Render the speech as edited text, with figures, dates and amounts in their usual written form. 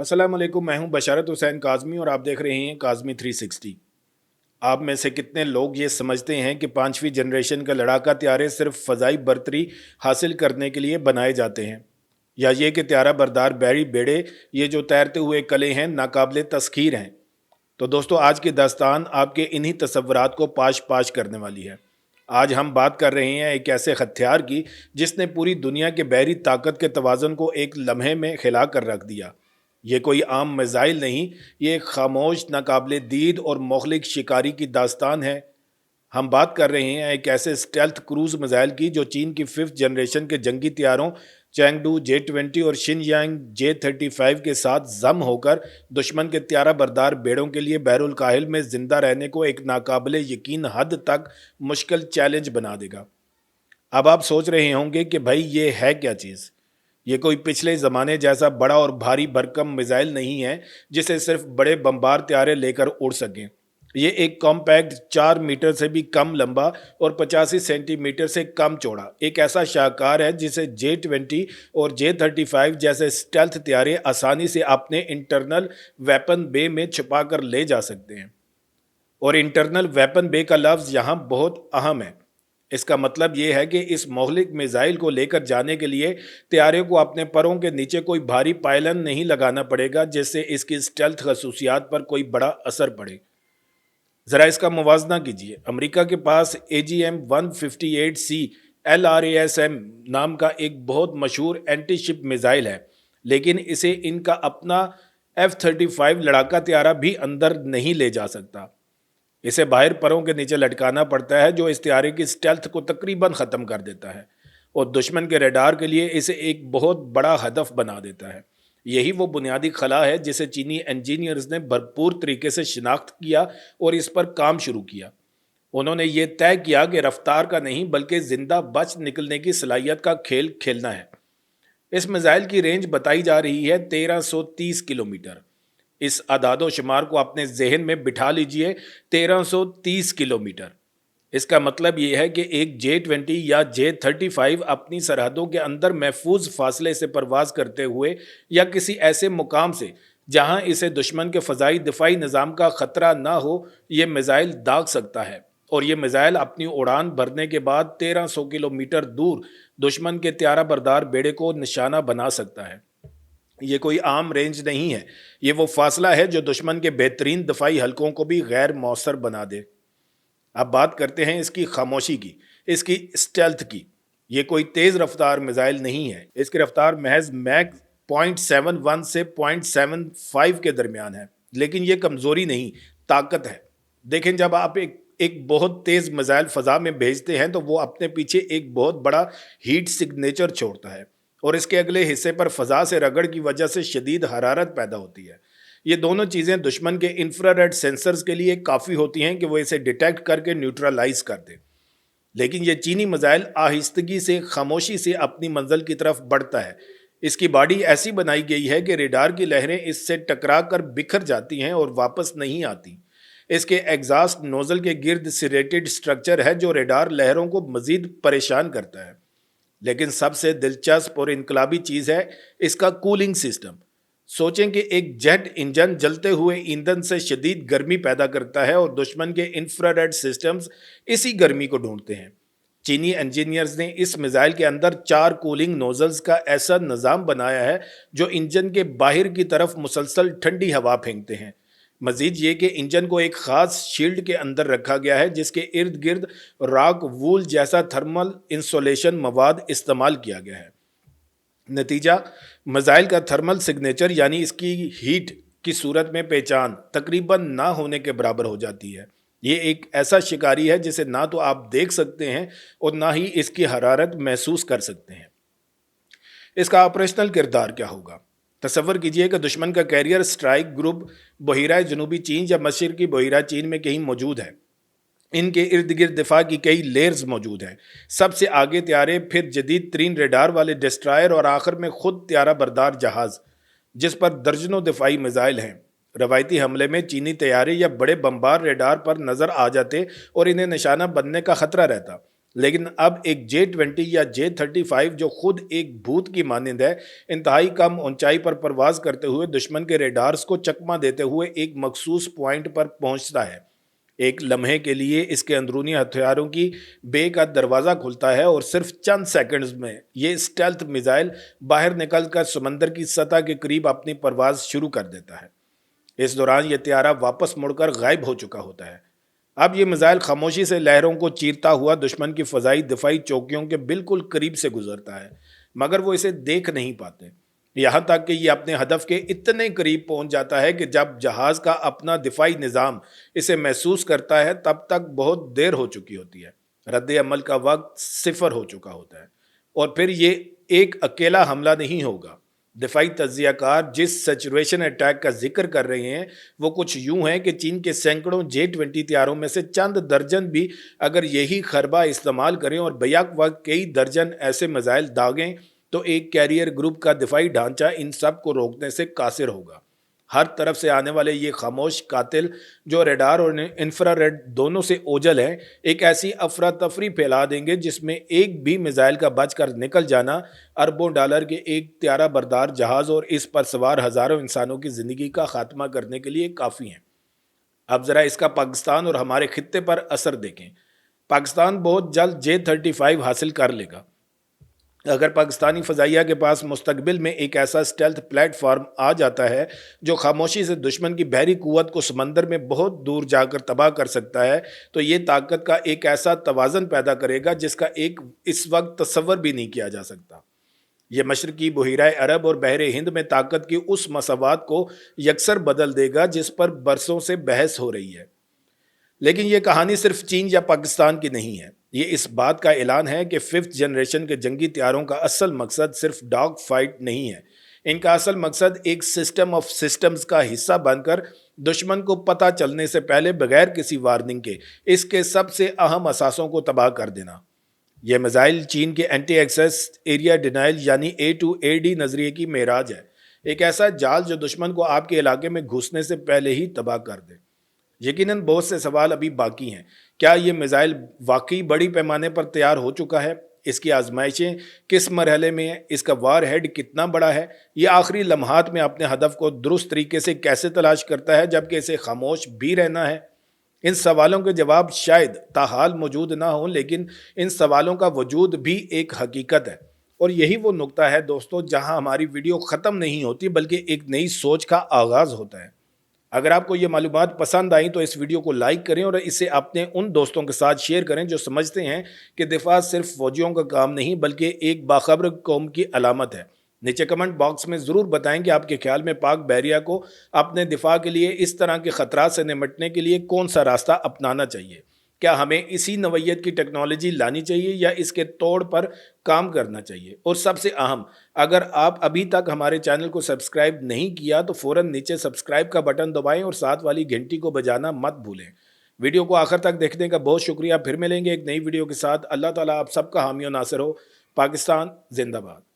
अस्सलाम वालेकुम। मैं हूं बशारत हुसैन काज़मी और आप देख रहे हैं काज़मी 360। आप में से कितने लोग ये समझते हैं कि पांचवी जनरेशन का लड़ाका त्यारे सिर्फ फ़ज़ाई बर्तरी हासिल करने के लिए बनाए जाते हैं, या ये कि त्यारा बरदार बैरी बेड़े ये जो तैरते हुए कले हैं नाकाबिले तस्खीर हैं। तो दोस्तों, आज की दास्तान आपके इन्हीं तसव्वुरात को पाश पाश करने वाली है। आज हम बात कर रहे हैं एक ऐसे हथियार की जिसने पूरी दुनिया के बहरी ताकत के तवाज़ुन को एक लम्हे में खिला कर रख दिया। ये कोई आम मिसाइल नहीं, ये एक खामोश, नाकाबिले दीद और मोखलिक शिकारी की दास्तान है। हम बात कर रहे हैं एक ऐसे स्टेल्थ क्रूज मिसाइल की जो चीन की 5th जनरेशन के जंगी त्यारों चैंगडू J-20 और शिनयांग J-35 के साथ जम होकर दुश्मन के त्यारा बरदार बेड़ों के लिए बहरुल काहिल में जिंदा रहने को एक नाकाबिले यकीन हद तक मुश्किल चैलेंज बना देगा। अब आप सोच रहे होंगे कि भाई ये है क्या चीज़। ये कोई पिछले ज़माने जैसा बड़ा और भारी भरकम मिसाइल नहीं है जिसे सिर्फ बड़े बम्बार त्यारे लेकर उड़ सकें। ये एक कॉम्पैक्ट 4 मीटर से भी कम लंबा और 85 सेंटीमीटर से कम चौड़ा एक ऐसा शाहकार है जिसे J-20 और J-35 जैसे स्टेल्थ त्यारे आसानी से अपने इंटरनल वेपन बे में छुपा कर ले जा सकते हैं। और इंटरनल वेपन बे का लफ्ज़ यहाँ बहुत अहम है। इसका मतलब ये है कि इस मोहलिक मिसाइल को लेकर जाने के लिए त्यारे को अपने परों के नीचे कोई भारी पायलन नहीं लगाना पड़ेगा जिससे इसकी स्टेल्थ खसूसियात पर कोई बड़ा असर पड़े। ज़रा इसका मुवाजना कीजिए। अमेरिका के पास AGM-158C LRASM नाम का एक बहुत मशहूर एंटी शिप मिसाइल है, लेकिन इसे इनका अपना F-35 लड़ाका त्यारा भी अंदर नहीं ले जा सकता। इसे बाहर परों के नीचे लटकाना पड़ता है जो इस त्यारे की स्टेल्थ को तकरीबन ख़त्म कर देता है और दुश्मन के रडार के लिए इसे एक बहुत बड़ा हदफ बना देता है। यही वो बुनियादी खला है जिसे चीनी इंजीनियर्स ने भरपूर तरीके से शिनाख्त किया और इस पर काम शुरू किया। उन्होंने ये तय किया कि रफ्तार का नहीं बल्कि ज़िंदा बच निकलने की सलाहियत का खेल खेलना है। इस मिसाइल की रेंज बताई जा रही है 1330 किलोमीटर। इस अदादो शुमार को अपने जहन में बिठा लीजिए, 1330 किलोमीटर। इसका मतलब ये है कि एक J-20 या J-35 अपनी सरहदों के अंदर महफूज फासले से परवाज करते हुए या किसी ऐसे मुकाम से जहां इसे दुश्मन के फ़ज़ाई दिफाई निज़ाम का ख़तरा ना हो, ये मिसाइल दाग सकता है। और ये मिसाइल अपनी उड़ान भरने के बाद 1300 किलोमीटर दूर दुश्मन के त्यारा बरदार बेड़े को निशाना बना सकता है। ये कोई आम रेंज नहीं है, ये वो फासला है जो दुश्मन के बेहतरीन दफाई हलकों को भी गैर मौसर बना दे। अब बात करते हैं इसकी खामोशी की, इसकी स्टेल्थ की। ये कोई तेज़ रफ्तार मिसाइल नहीं है। इसकी रफ्तार महज मैक 0.71 से 0.75 के दरमियान है, लेकिन ये कमज़ोरी नहीं, ताकत है। देखें, जब आप एक बहुत तेज़ मिसाइल फ़ज़ा में भेजते हैं तो वो अपने पीछे एक बहुत बड़ा हीट सिग्नेचर छोड़ता है और इसके अगले हिस्से पर फ़ज़ा से रगड़ की वजह से शदीद हरारत पैदा होती है। ये दोनों चीज़ें दुश्मन के इंफ्रारेड सेंसर्स के लिए काफ़ी होती हैं कि वो इसे डिटेक्ट करके न्यूट्रलाइज कर दे। लेकिन ये चीनी मिसाइल आहिस्तगी से, खामोशी से अपनी मंजिल की तरफ बढ़ता है। इसकी बॉडी ऐसी बनाई गई है कि रेडार की लहरें इससे टकरा कर बिखर जाती हैं और वापस नहीं आती। इसके एग्जॉस्ट नोजल के गिर्द सिरेटेड स्ट्रक्चर है जो रेडार लहरों को मज़ीद परेशान करता है। लेकिन सबसे दिलचस्प और इनकलाबी चीज़ है इसका कूलिंग सिस्टम। सोचें कि एक जेट इंजन जलते हुए ईंधन से शदीद गर्मी पैदा करता है और दुश्मन के इंफ्रारेड सिस्टम्स इसी गर्मी को ढूंढते हैं। चीनी इंजीनियर्स ने इस मिसाइल के अंदर 4 कूलिंग नोजल्स का ऐसा निज़ाम बनाया है जो इंजन के बाहर की तरफ मुसलसल ठंडी हवा फेंकते हैं। मजीद ये कि इंजन को एक ख़ास शील्ड के अंदर रखा गया है जिसके इर्द गिर्द रॉक वूल जैसा थर्मल इंसुलेशन मवाद इस्तेमाल किया गया है। नतीजा, मिसाइल का थर्मल सिग्नेचर यानी इसकी हीट की सूरत में पहचान तकरीबन ना होने के बराबर हो जाती है। ये एक ऐसा शिकारी है जिसे ना तो आप देख सकते हैं और ना ही इसकी हरारत महसूस कर सकते हैं। इसका ऑपरेशनल किरदार क्या होगा? तसव्वुर कीजिए कि दुश्मन का कैरियर स्ट्राइक ग्रुप बहिरा जनूबी चीन या मशरकी बहिरा चीन में कहीं मौजूद है। इनके इर्द गिर्द दिफा की कई लेयर्स मौजूद हैं। सबसे आगे त्यारे, फिर जदीद तरीन रेडार वाले डिस्ट्रायर और आखिर में खुद त्यारा बरदार जहाज़ जिस पर दर्जनों दिफाई मिसाइल हैं। रवायती हमले में चीनी तैयारे या बड़े बम्बार रेडार पर नज़र आ जाते और इन्हें निशाना बनने का ख़तरा रहता, لیکن اب ایک J-20 یا J-35 جو خود ایک بھوت کی مانند ہے، انتہائی کم اونچائی پر پرواز کرتے ہوئے دشمن کے ریڈارز کو چکما دیتے ہوئے ایک مخصوص پوائنٹ پر پہنچتا ہے۔ ایک لمحے کے لیے اس کے اندرونی ہتھیاروں کی بے کا دروازہ کھلتا ہے اور صرف چند سیکنڈز میں یہ اسٹیلتھ میزائل باہر نکل کر سمندر کی سطح کے قریب اپنی پرواز شروع کر دیتا ہے۔ اس دوران یہ طیارہ واپس مڑ کر غائب ہو چکا ہوتا ہے۔ اب یہ میزائل خاموشی سے لہروں کو چیرتا ہوا دشمن کی فضائی دفاعی چوکیوں کے بالکل قریب سے گزرتا ہے، مگر وہ اسے دیکھ نہیں پاتے، یہاں تک کہ یہ اپنے ہدف کے اتنے قریب پہنچ جاتا ہے کہ جب جہاز کا اپنا دفاعی نظام اسے محسوس کرتا ہے تب تک بہت دیر ہو چکی ہوتی ہے، رد عمل کا وقت صفر ہو چکا ہوتا ہے، اور پھر یہ ایک اکیلا حملہ نہیں ہوگا۔ دفاعی تجزیہ کار جس سچویشن اٹیک کا ذکر کر رہے ہیں وہ کچھ یوں ہے کہ چین کے سینکڑوں J-20 طیاروں میں سے چند درجن بھی اگر یہی خربہ استعمال کریں اور بیک وقت کئی درجن ایسے میزائل داغیں تو ایک کیریئر گروپ کا دفاعی ڈھانچہ ان سب کو روکنے سے قاصر ہوگا۔ ہر طرف سے آنے والے یہ خاموش قاتل جو ریڈار اور انفرا ریڈ دونوں سے اوجھل ہیں، ایک ایسی افراتفری پھیلا دیں گے جس میں ایک بھی میزائل کا بچ کر نکل جانا اربوں ڈالر کے ایک طیارہ بردار جہاز اور اس پر سوار ہزاروں انسانوں کی زندگی کا خاتمہ کرنے کے لیے کافی ہیں۔ اب ذرا اس کا پاکستان اور ہمارے خطے پر اثر دیکھیں۔ پاکستان بہت جلد J-35 حاصل کر لے گا۔ اگر پاکستانی فضائیہ کے پاس مستقبل میں ایک ایسا اسٹیلتھ پلیٹ فارم آ جاتا ہے جو خاموشی سے دشمن کی بحری قوت کو سمندر میں بہت دور جا کر تباہ کر سکتا ہے تو یہ طاقت کا ایک ایسا توازن پیدا کرے گا جس کا اس وقت تصور بھی نہیں کیا جا سکتا۔ یہ مشرقی بحیرہ عرب اور بحر ہند میں طاقت کی اس مساوات کو یکسر بدل دے گا جس پر برسوں سے بحث ہو رہی ہے۔ لیکن یہ کہانی صرف چین یا پاکستان کی نہیں ہے، یہ اس بات کا اعلان ہے کہ 5th جنریشن کے جنگی طیاروں کا اصل مقصد صرف ڈاگ فائٹ نہیں ہے، ان کا اصل مقصد ایک سسٹم آف سسٹمز کا حصہ بن کر دشمن کو پتہ چلنے سے پہلے بغیر کسی وارننگ کے اس کے سب سے اہم اثاثوں کو تباہ کر دینا۔ یہ میزائل چین کے اینٹی ایکسیس ایریا ڈینائل یعنی A2AD نظریے کی معراج ہے، ایک ایسا جال جو دشمن کو آپ کے علاقے میں گھسنے سے پہلے ہی تباہ کر دے۔ یقیناً بہت سے سوال ابھی باقی ہیں۔ کیا یہ میزائل واقعی بڑی پیمانے پر تیار ہو چکا ہے؟ اس کی آزمائشیں کس مرحلے میں ہیں؟ اس کا وار ہیڈ کتنا بڑا ہے؟ یہ آخری لمحات میں اپنے ہدف کو درست طریقے سے کیسے تلاش کرتا ہے جبکہ اسے خاموش بھی رہنا ہے؟ ان سوالوں کے جواب شاید تاحال موجود نہ ہوں، لیکن ان سوالوں کا وجود بھی ایک حقیقت ہے، اور یہی وہ نقطہ ہے دوستو جہاں ہماری ویڈیو ختم نہیں ہوتی بلکہ ایک نئی سوچ کا آغاز ہوتا ہے۔ اگر آپ کو یہ معلومات پسند آئیں تو اس ویڈیو کو لائک کریں اور اسے اپنے ان دوستوں کے ساتھ شیئر کریں جو سمجھتے ہیں کہ دفاع صرف فوجیوں کا کام نہیں بلکہ ایک باخبر قوم کی علامت ہے۔ نیچے کمنٹ باکس میں ضرور بتائیں کہ آپ کے خیال میں پاک بحریہ کو اپنے دفاع کے لیے اس طرح کے خطرات سے نمٹنے کے لیے کون سا راستہ اپنانا چاہیے۔ کیا ہمیں اسی نوعیت کی ٹیکنالوجی لانی چاہیے یا اس کے توڑ پر کام کرنا چاہیے؟ اور سب سے اہم، اگر آپ ابھی تک ہمارے چینل کو سبسکرائب نہیں کیا تو فوراً نیچے سبسکرائب کا بٹن دبائیں اور ساتھ والی گھنٹی کو بجانا مت بھولیں۔ ویڈیو کو آخر تک دیکھنے کا بہت شکریہ، پھر ملیں گے ایک نئی ویڈیو کے ساتھ۔ اللہ تعالیٰ آپ سب کا حامی و ناصر ہو۔ پاکستان زندہ باد۔